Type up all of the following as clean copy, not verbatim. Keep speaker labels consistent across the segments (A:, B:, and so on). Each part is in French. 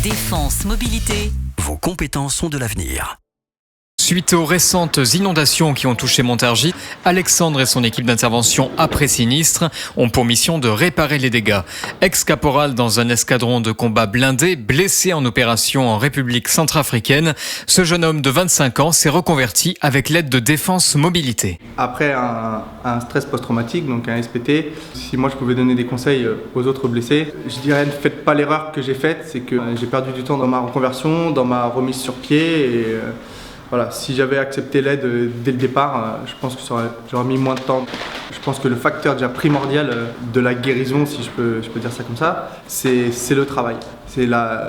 A: Défense Mobilité.
B: Vos compétences sont de l'avenir.
C: Suite aux récentes inondations qui ont touché Montargis, Alexandre et son équipe d'intervention après sinistre ont pour mission de réparer les dégâts. Ex-caporal dans un escadron de combat blindé, blessé en opération en République centrafricaine, ce jeune homme de 25 ans s'est reconverti avec l'aide de Défense Mobilité.
D: Après un stress post-traumatique, donc un SPT, si moi je pouvais donner des conseils aux autres blessés, je dirais ne faites pas l'erreur que j'ai faite, c'est que j'ai perdu du temps dans ma reconversion, dans ma remise sur pied et voilà, si j'avais accepté l'aide dès le départ, je pense que j'aurais mis moins de temps. Je pense que le facteur déjà primordial de la guérison, si je peux dire ça comme ça, c'est le travail. C'est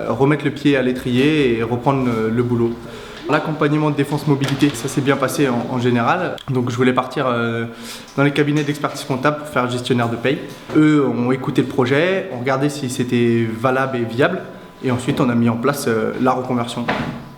D: remettre le pied à l'étrier et reprendre le boulot. L'accompagnement de Défense Mobilité, ça s'est bien passé en général. Donc je voulais partir dans les cabinets d'expertise comptable pour faire gestionnaire de paye. Eux ont écouté le projet, ont regardé si c'était valable et viable. Et ensuite on a mis en place la reconversion.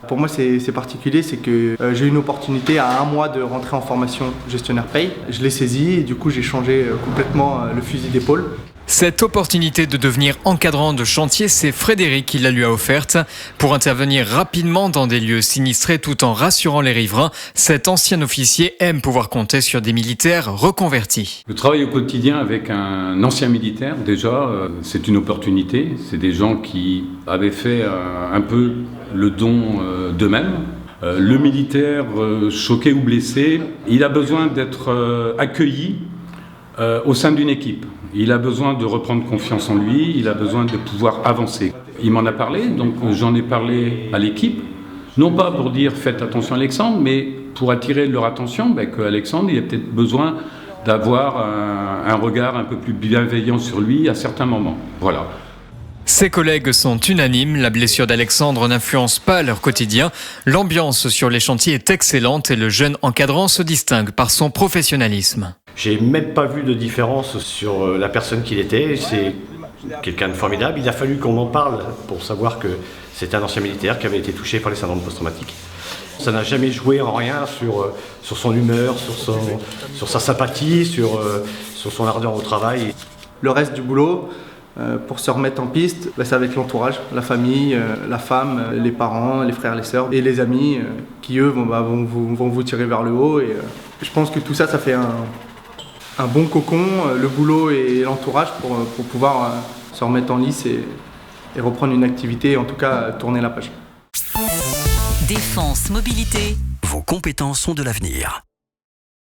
D: Pour moi, c'est particulier, c'est que j'ai eu une opportunité à 1 mois de rentrer en formation gestionnaire paye. Je l'ai saisi et du coup, j'ai changé complètement le fusil d'épaule.
C: Cette opportunité de devenir encadrant de chantier, c'est Frédéric qui la lui a offerte. Pour intervenir rapidement dans des lieux sinistrés tout en rassurant les riverains, cet ancien officier aime pouvoir compter sur des militaires reconvertis.
E: Le travail au quotidien avec un ancien militaire, déjà, c'est une opportunité. C'est des gens qui avaient fait un peu le don d'eux-mêmes. Le militaire, choqué ou blessé, il a besoin d'être accueilli au sein d'une équipe. Il a besoin de reprendre confiance en lui, il a besoin de pouvoir avancer. Il m'en a parlé, donc j'en ai parlé à l'équipe, non pas pour dire faites attention à Alexandre, mais pour attirer leur attention qu'Alexandre, il a peut-être besoin d'avoir un regard un peu plus bienveillant sur lui à certains moments. Voilà.
C: Ses collègues sont unanimes, la blessure d'Alexandre n'influence pas leur quotidien. L'ambiance sur les chantiers est excellente et le jeune encadrant se distingue par son professionnalisme.
F: J'ai même pas vu de différence sur la personne qu'il était. C'est quelqu'un de formidable. Il a fallu qu'on m'en parle pour savoir que c'était un ancien militaire qui avait été touché par les syndromes post-traumatiques. Ça n'a jamais joué en rien sur son humeur, sur sa sympathie, sur son ardeur au travail.
D: Le reste du boulot, pour se remettre en piste, c'est avec l'entourage, la famille, la femme, les parents, les frères, les sœurs et les amis qui eux vont vous tirer vers le haut. Et je pense que tout ça, ça fait un bon cocon, le boulot et l'entourage pour pouvoir se remettre en lice et reprendre une activité, en tout cas tourner la page.
A: Défense Mobilité.
B: Vos compétences sont de l'avenir.